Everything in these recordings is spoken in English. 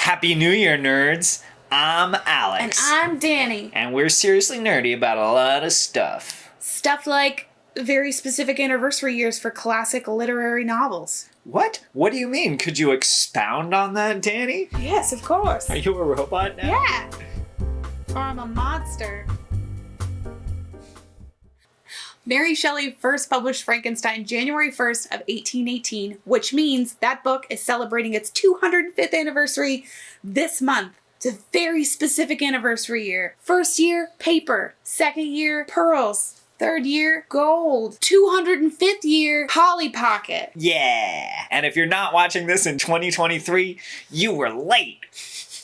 Happy New Year, nerds! I'm Alex. And I'm Danny. And we're seriously nerdy about a lot of stuff. Stuff like very specific anniversary years for classic literary novels. What? What do you mean? Could you expound on that, Danny? Yes, of course. Are you a robot now? Yeah. Or I'm a monster. Mary Shelley first published Frankenstein January 1st of 1818, which means that book is celebrating its 205th anniversary this month. It's a very specific anniversary year. First year, paper. Second year, pearls. Third year, gold. 205th year, Polly Pocket. Yeah. And if you're not watching this in 2023, you were late.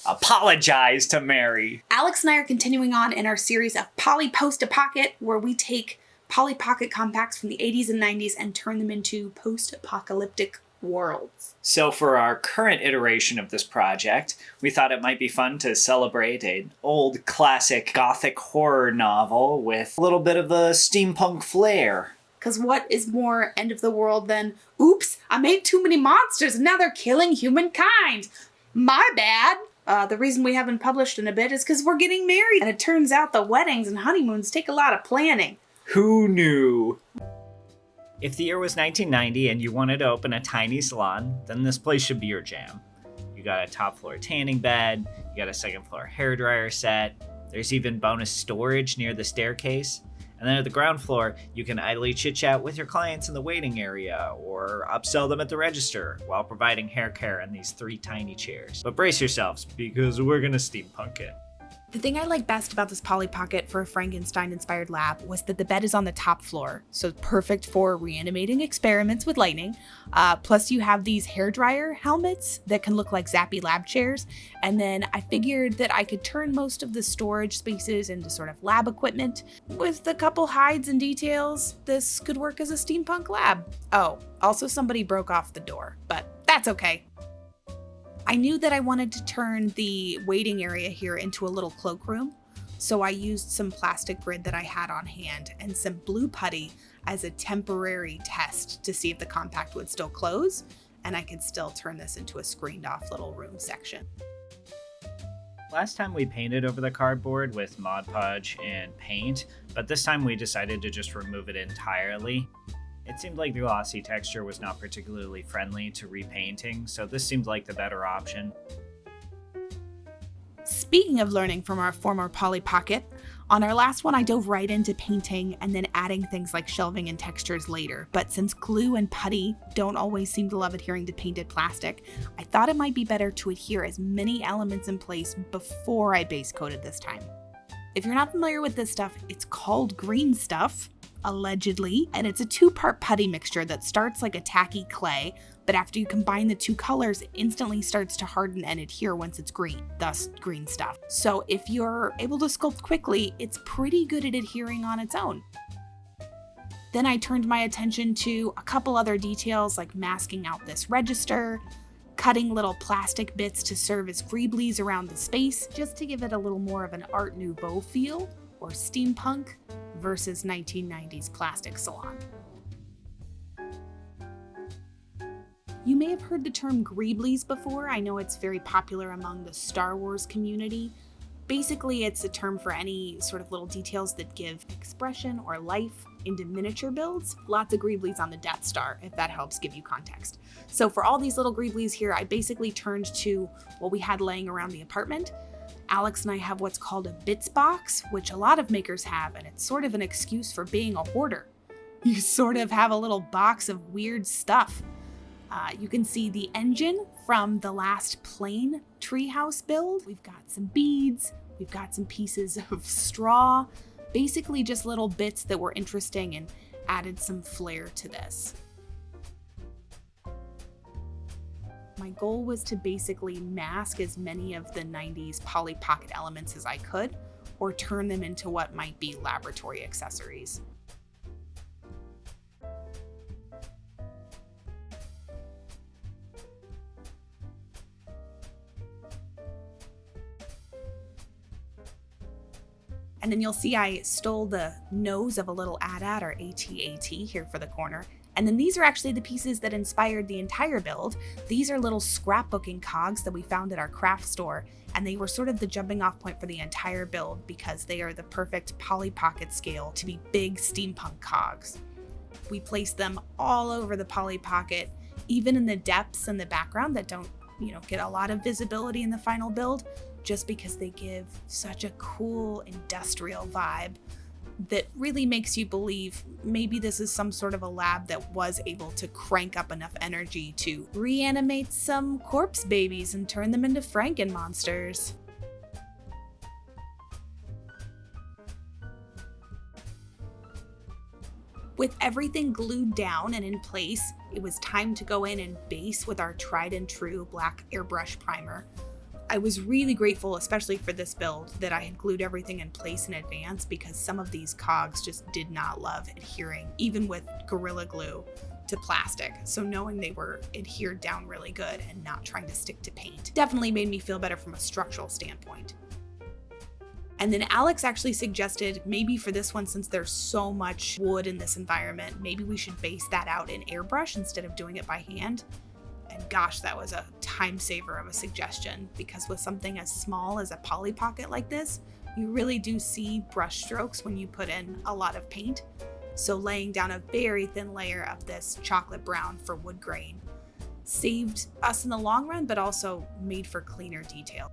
Apologize to Mary. Alex and I are continuing on in our series of Polly Post Apoc-ket, where we take Polly Pocket compacts from the 80s and 90s and turn them into post-apocalyptic worlds. So for our current iteration of this project, we thought it might be fun to celebrate an old classic gothic horror novel with a little bit of a steampunk flair. Because what is more end of the world than, oops, I made too many monsters and now they're killing humankind. My bad. The reason we haven't published in a bit is because we're getting married. And it turns out the weddings and honeymoons take a lot of planning. Who knew? If the year was 1990 and you wanted to open a tiny salon, then this place should be your jam. You got a top floor tanning bed, you got a second floor hairdryer set, there's even bonus storage near the staircase, and then at the ground floor, you can idly chit-chat with your clients in the waiting area or upsell them at the register while providing hair care in these 3 tiny chairs. But brace yourselves, because we're gonna steampunk it. The thing I like best about this Polly Pocket for a Frankenstein-inspired lab was that the bed is on the top floor, so perfect for reanimating experiments with lightning. Plus you have these hairdryer helmets that can look like zappy lab chairs, and then I figured that I could turn most of the storage spaces into sort of lab equipment. With a couple hides and details, this could work as a steampunk lab. Oh, also somebody broke off the door, but that's okay. I knew that I wanted to turn the waiting area here into a little cloakroom, so I used some plastic grid that I had on hand and some blue putty as a temporary test to see if the compact would still close, and I could still turn this into a screened off little room section. Last time we painted over the cardboard with Mod Podge and paint, but this time we decided to just remove it entirely. It seemed like the glossy texture was not particularly friendly to repainting, so this seemed like the better option. Speaking of learning from our former Polly Pocket, on our last one I dove right into painting and then adding things like shelving and textures later, but since glue and putty don't always seem to love adhering to painted plastic, I thought it might be better to adhere as many elements in place before I base coated this time. If you're not familiar with this stuff, it's called green stuff, allegedly, and it's a 2-part putty mixture that starts like a tacky clay, but after you combine the 2 colors, it instantly starts to harden and adhere once it's green, thus green stuff. So if you're able to sculpt quickly, it's pretty good at adhering on its own. Then I turned my attention to a couple other details like masking out this register, cutting little plastic bits to serve as greeblies around the space, just to give it a little more of an Art Nouveau feel, or steampunk, versus 1990s plastic salon. You may have heard the term greeblies before. I know it's very popular among the Star Wars community. Basically, it's a term for any sort of little details that give expression or life into miniature builds. Lots of greeblies on the Death Star, if that helps give you context. So for all these little greeblies here, I basically turned to what we had laying around the apartment. Alex and I have what's called a bits box, which a lot of makers have, and it's sort of an excuse for being a hoarder. You sort of have a little box of weird stuff. You can see the engine from the last plain treehouse build. We've got some beads, we've got some pieces of straw, basically just little bits that were interesting and added some flair to this. My goal was to basically mask as many of the 90s Polly Pocket elements as I could, or turn them into what might be laboratory accessories. And then you'll see I stole the nose of a little AT-AT or AT-AT here for the corner And then these are actually the pieces that inspired the entire build. These are little scrapbooking cogs that we found at our craft store, and they were sort of the jumping off point for the entire build because they are the perfect Polly Pocket scale to be big steampunk cogs. We placed them all over the Polly Pocket, even in the depths and the background that don't, get a lot of visibility in the final build, just because they give such a cool industrial vibe that really makes you believe maybe this is some sort of a lab that was able to crank up enough energy to reanimate some corpse babies and turn them into Franken monsters. With everything glued down and in place, it was time to go in and base with our tried and true black airbrush primer. I was really grateful, especially for this build, that I had glued everything in place in advance because some of these cogs just did not love adhering, even with Gorilla Glue, to plastic. So knowing they were adhered down really good and not trying to stick to paint definitely made me feel better from a structural standpoint. And then Alex actually suggested maybe for this one, since there's so much wood in this environment, maybe we should base that out in airbrush instead of doing it by hand. And gosh, that was a time saver of a suggestion, because with something as small as a Polly Pocket like this, you really do see brush strokes when you put in a lot of paint. So laying down a very thin layer of this chocolate brown for wood grain saved us in the long run, but also made for cleaner detail.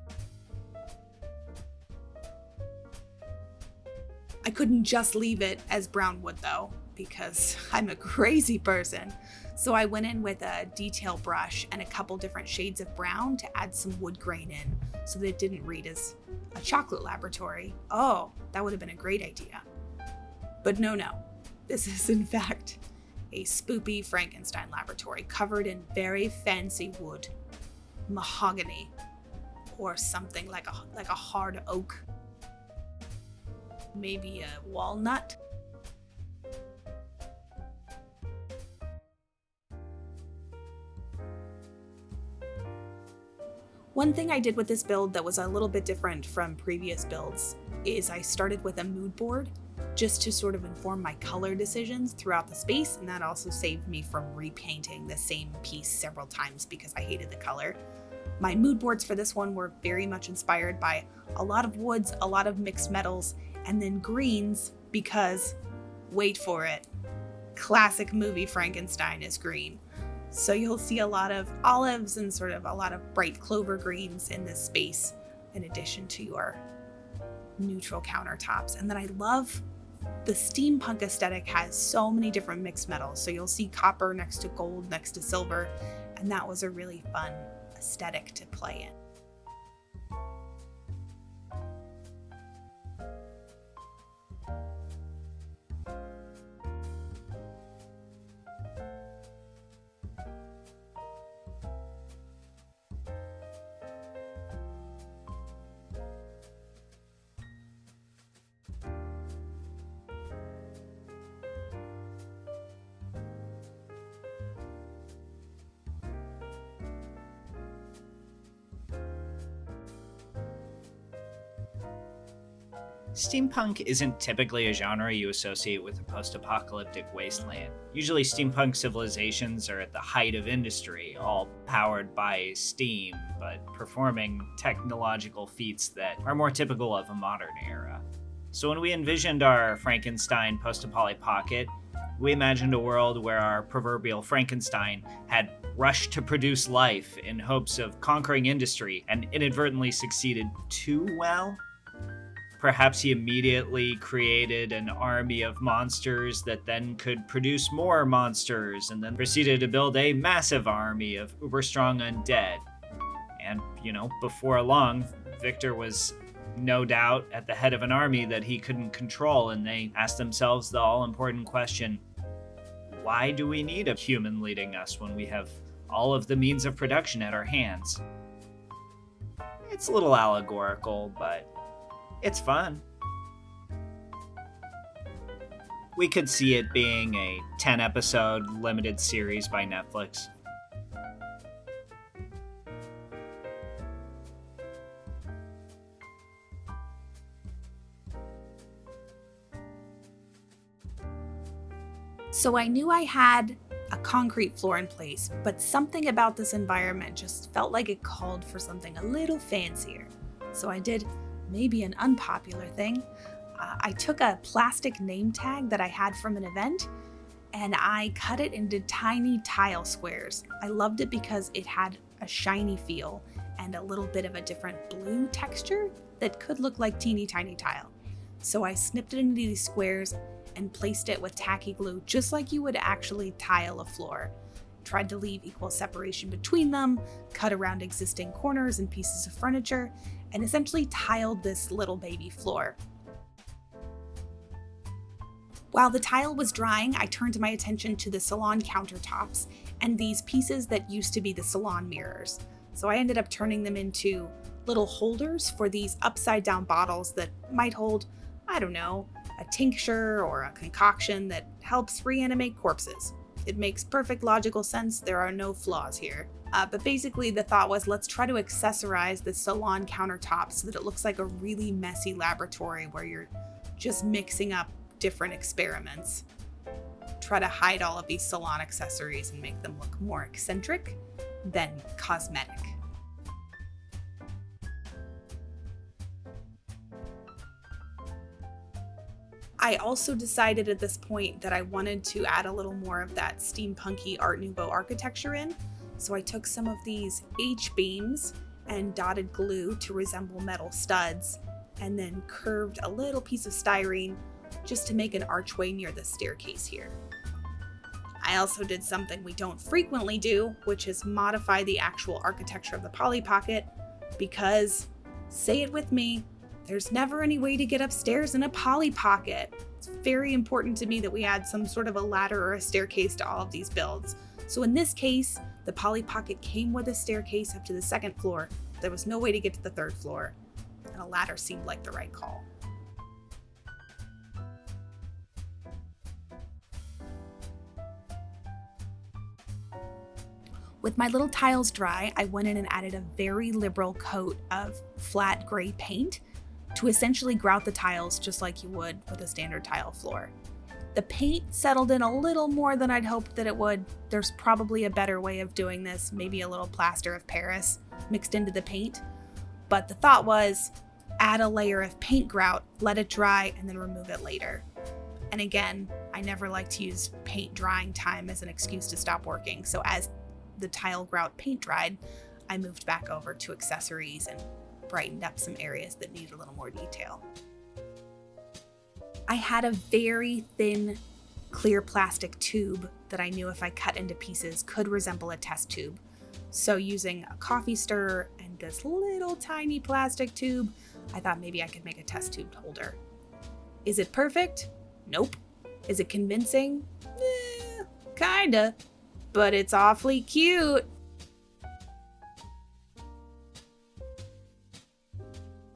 I couldn't just leave it as brown wood though, because I'm a crazy person. So I went in with a detail brush and a couple different shades of brown to add some wood grain in so that it didn't read as a chocolate laboratory. Oh, that would have been a great idea. But no. This is in fact a spoopy Frankenstein laboratory covered in very fancy wood, mahogany, or something like a hard oak. Maybe a walnut. One thing I did with this build that was a little bit different from previous builds is I started with a mood board just to sort of inform my color decisions throughout the space, and that also saved me from repainting the same piece several times because I hated the color. My mood boards for this one were very much inspired by a lot of woods, a lot of mixed metals, and then greens because, wait for it, classic movie Frankenstein is green. So you'll see a lot of olives and sort of a lot of bright clover greens in this space, in addition to your neutral countertops. And then I love the steampunk aesthetic has so many different mixed metals. So you'll see copper next to gold, next to silver, and that was a really fun aesthetic to play in. Steampunk isn't typically a genre you associate with a post-apocalyptic wasteland. Usually steampunk civilizations are at the height of industry, all powered by steam, but performing technological feats that are more typical of a modern era. So when we envisioned our Frankenstein post-Apoc-ket, we imagined a world where our proverbial Frankenstein had rushed to produce life in hopes of conquering industry and inadvertently succeeded too well. Perhaps he immediately created an army of monsters that then could produce more monsters, and then proceeded to build a massive army of uber-strong undead. And, before long, Victor was no doubt at the head of an army that he couldn't control, and they asked themselves the all-important question, why do we need a human leading us when we have all of the means of production at our hands? It's a little allegorical, but it's fun. We could see it being a 10-episode limited series by Netflix. So I knew I had concrete floor in place, but something about this environment just felt like it called for something a little fancier. So I did maybe an unpopular thing. I took a plastic name tag that I had from an event and I cut it into tiny tile squares. I loved it because it had a shiny feel and a little bit of a different blue texture that could look like teeny tiny tile. So I snipped it into these squares and placed it with tacky glue just like you would actually tile a floor. Tried to leave equal separation between them, cut around existing corners and pieces of furniture, and essentially tiled this little baby floor. While the tile was drying, I turned my attention to the salon countertops and these pieces that used to be the salon mirrors. So I ended up turning them into little holders for these upside down bottles that might hold, I don't know, a tincture or a concoction that helps reanimate corpses. It makes perfect logical sense. There are no flaws here. But basically the thought was, let's try to accessorize the salon countertops so that it looks like a really messy laboratory where you're just mixing up different experiments. Try to hide all of these salon accessories and make them look more eccentric than cosmetic. I also decided at this point that I wanted to add a little more of that steampunky Art Nouveau architecture in. So I took some of these H-beams and dotted glue to resemble metal studs, and then curved a little piece of styrene just to make an archway near the staircase here. I also did something we don't frequently do, which is modify the actual architecture of the Polly Pocket, because, say it with me, there's never any way to get upstairs in a Polly Pocket. It's very important to me that we add some sort of a ladder or a staircase to all of these builds. So in this case, the Polly Pocket came with a staircase up to the second floor. There was no way to get to the third floor, and a ladder seemed like the right call. With my little tiles dry, I went in and added a very liberal coat of flat gray paint to essentially grout the tiles just like you would with a standard tile floor. The paint settled in a little more than I'd hoped that it would. There's probably a better way of doing this, maybe a little plaster of Paris mixed into the paint. But the thought was, add a layer of paint grout, let it dry, and then remove it later. And again, I never like to use paint drying time as an excuse to stop working, so as the tile grout paint dried, I moved back over to accessories and brightened up some areas that needed a little more detail. I had a very thin, clear plastic tube that I knew if I cut into pieces could resemble a test tube. So using a coffee stirrer and this little tiny plastic tube, I thought maybe I could make a test tube holder. Is it perfect? Nope. Is it convincing? Kinda. But it's awfully cute.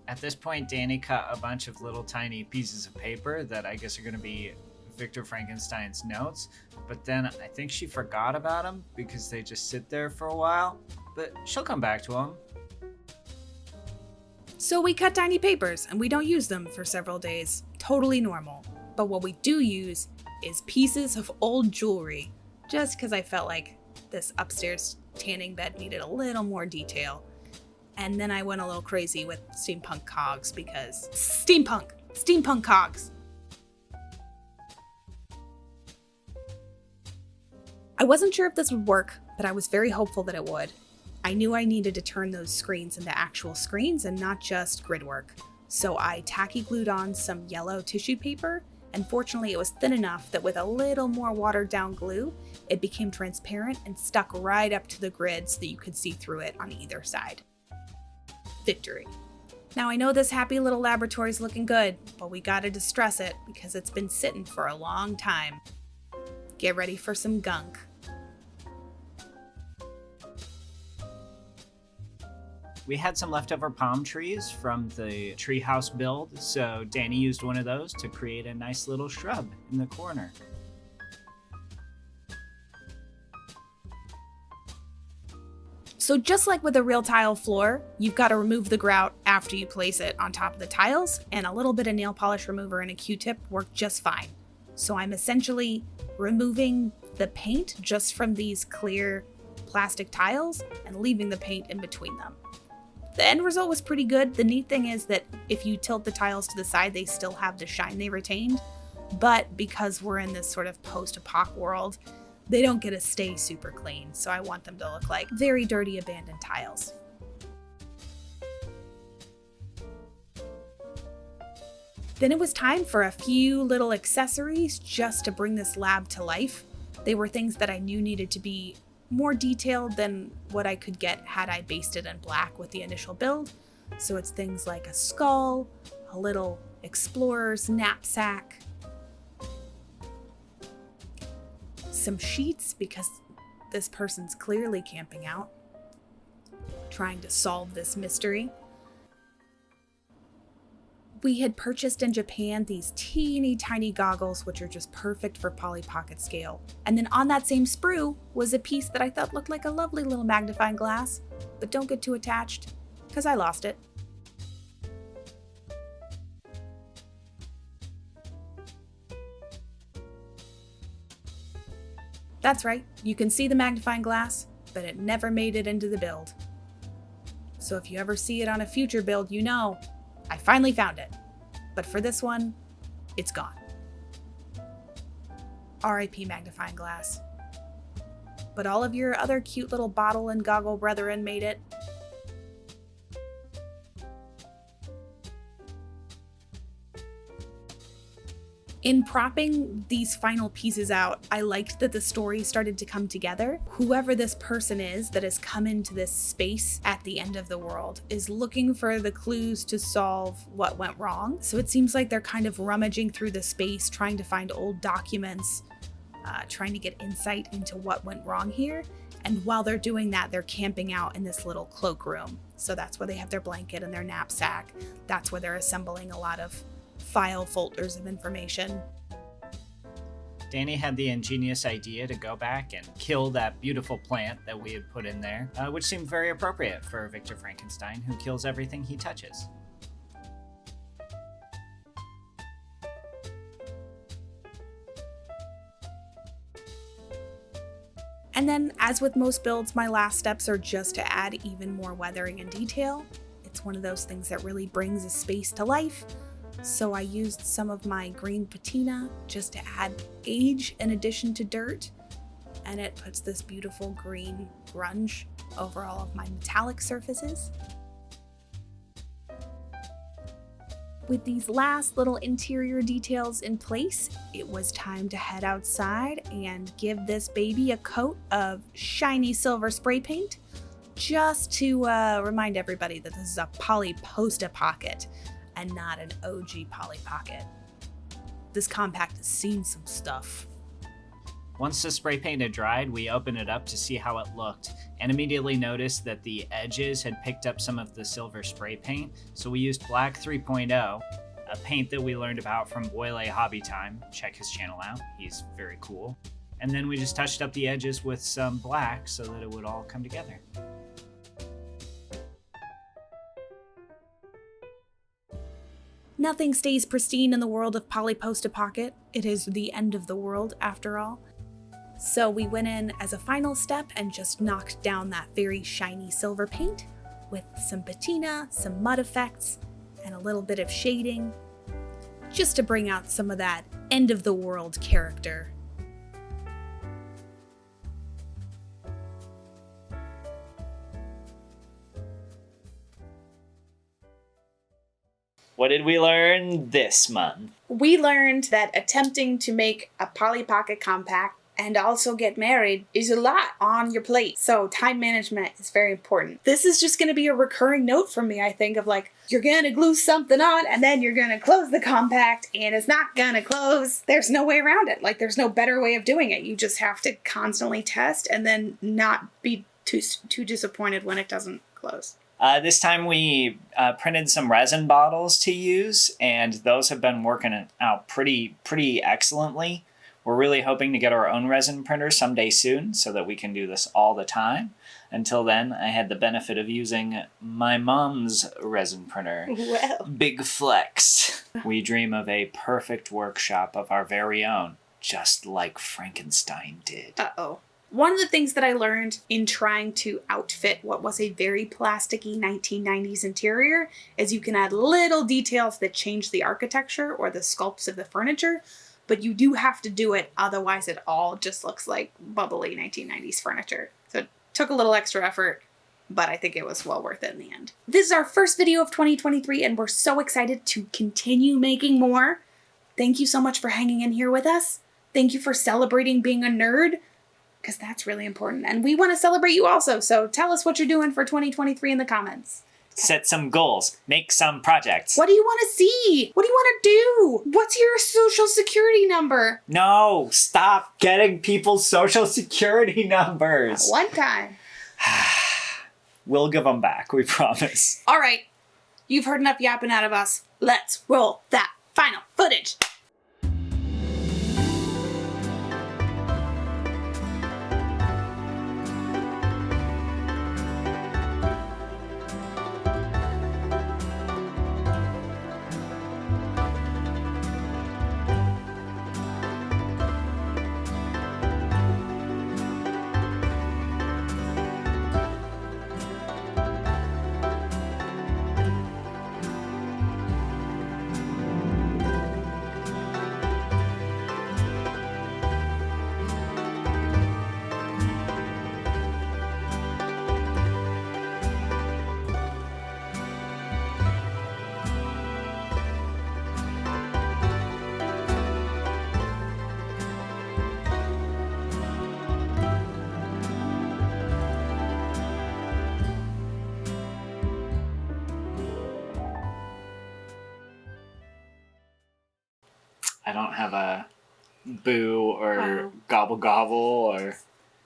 At this point, Danny cut a bunch of little tiny pieces of paper that I guess are going to be Victor Frankenstein's notes, but then I think she forgot about them because they just sit there for a while, but she'll come back to them. So we cut tiny papers and we don't use them for several days. Totally normal. But what we do use is pieces of old jewelry, just because I felt like this upstairs tanning bed needed a little more detail. And then I went a little crazy with steampunk cogs because steampunk cogs. I wasn't sure if this would work, but I was very hopeful that it would. I knew I needed to turn those screens into actual screens and not just grid work. So I tacky glued on some yellow tissue paper, and fortunately it was thin enough that with a little more watered down glue, it became transparent and stuck right up to the grid so that you could see through it on either side. Victory. Now I know this happy little laboratory's looking good, but we gotta distress it because it's been sitting for a long time. Get ready for some gunk. We had some leftover palm trees from the treehouse build, so Danny used one of those to create a nice little shrub in the corner. So just like with a real tile floor, you've got to remove the grout after you place it on top of the tiles, and a little bit of nail polish remover and a Q-tip work just fine. So I'm essentially removing the paint just from these clear plastic tiles and leaving the paint in between them. The end result was pretty good. The neat thing is that if you tilt the tiles to the side, they still have the shine they retained. But because we're in this sort of post-apoc world, they don't get to stay super clean. So I want them to look like very dirty, abandoned tiles. Then it was time for a few little accessories just to bring this lab to life. They were things that I knew needed to be more detailed than what I could get had I based it in black with the initial build. So it's things like a skull, a little explorer's knapsack, some sheets because this person's clearly camping out, trying to solve this mystery. We had purchased in Japan these teeny tiny goggles, which are just perfect for Polly Pocket scale. And then on that same sprue was a piece that I thought looked like a lovely little magnifying glass, but don't get too attached, because I lost it. That's right, you can see the magnifying glass, but it never made it into the build. So if you ever see it on a future build, you know, I finally found it, but for this one, it's gone. RIP magnifying glass. But all of your other cute little bottle and goggle brethren made it. In propping these final pieces out, I liked that the story started to come together. Whoever this person is that has come into this space at the end of the world is looking for the clues to solve what went wrong. So it seems like they're kind of rummaging through the space, trying to find old documents, trying to get insight into what went wrong here. And while they're doing that, they're camping out in this little cloakroom. So that's where they have their blanket and their knapsack. That's where they're assembling a lot of file folders of information. Danny had the ingenious idea to go back and kill that beautiful plant that we had put in there, which seemed very appropriate for Victor Frankenstein, who kills everything he touches. And then, as with most builds, my last steps are just to add even more weathering and detail. It's one of those things that really brings a space to life. So I used some of my green patina just to add age in addition to dirt, and it puts this beautiful green grunge over all of my metallic surfaces. With these last little interior details in place, it was time to head outside and give this baby a coat of shiny silver spray paint, just to remind everybody that this is a Polly Post Apoc-ket and not an OG Polly Pocket. This compact has seen some stuff. Once the spray paint had dried, we opened it up to see how it looked, and immediately noticed that the edges had picked up some of the silver spray paint, so we used Black 3.0, a paint that we learned about from Boyle Hobby Time. Check his channel out, he's very cool. And then we just touched up the edges with some black so that it would all come together. Nothing stays pristine in the world of Polly Post Apoc-ket. It is the end of the world, after all. So we went in as a final step and just knocked down that very shiny silver paint with some patina, some mud effects, and a little bit of shading, just to bring out some of that end of the world character. What did we learn this month? We learned that attempting to make a Polly Pocket compact and also get married is a lot on your plate. So time management is very important. This is just going to be a recurring note from me, I think, of like, you're going to glue something on and then you're going to close the compact and it's not going to close. There's no way around it. Like, there's no better way of doing it. You just have to constantly test and then not be too disappointed when it doesn't close. This time we printed some resin bottles to use, and those have been working out pretty excellently. We're really hoping to get our own resin printer someday soon so that we can do this all the time. Until then, I had the benefit of using my mom's resin printer. Well. Big flex. We dream of a perfect workshop of our very own, just like Frankenstein did. Uh-oh. One of the things that I learned in trying to outfit what was a very plasticky 1990s interior is you can add little details that change the architecture or the sculpts of the furniture, but you do have to do it, otherwise it all just looks like bubbly 1990s furniture. So it took a little extra effort, but I think it was well worth it in the end. This is our first video of 2023, and we're so excited to continue making more. Thank you so much for hanging in here with us. Thank you for celebrating being a nerd, because that's really important. And we want to celebrate you also, so tell us what you're doing for 2023 in the comments. Set some goals. Make some projects. What do you want to see? What do you want to do? What's your social security number? No, stop getting people's social security numbers. One time. We'll give them back, we promise. All right, you've heard enough yapping out of us. Let's roll that final footage. I don't have a boo or gobble gobble or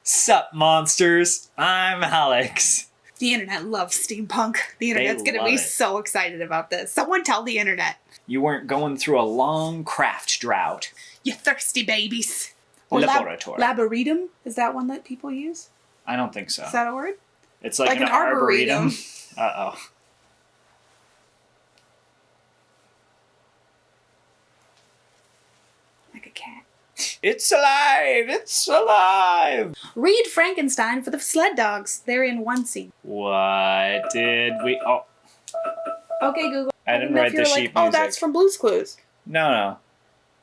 sup monsters. I'm Alex. The internet loves steampunk. The internet's going to love be it. so excited about this. Someone tell the internet. You weren't going through a long craft drought. You thirsty babies. Or Laboratory. Laboretum? Is that one that people use? I don't think so. Is that a word? It's like an an arboretum. Uh-oh. Like a cat. It's alive! It's alive! Read Frankenstein for the sled dogs. They're in one scene. What did we... Oh, Okay, Google. I didn't know if write the you're sheet like, oh, music. that's from Blue's Clues. no.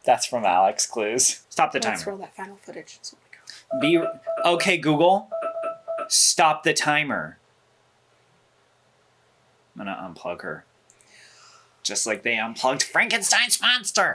That's from Alex Clues. Stop the Let's timer. roll that final footage. So we go. Okay, Google. Stop the timer. I'm gonna unplug her. Just like they unplugged Frankenstein's monster.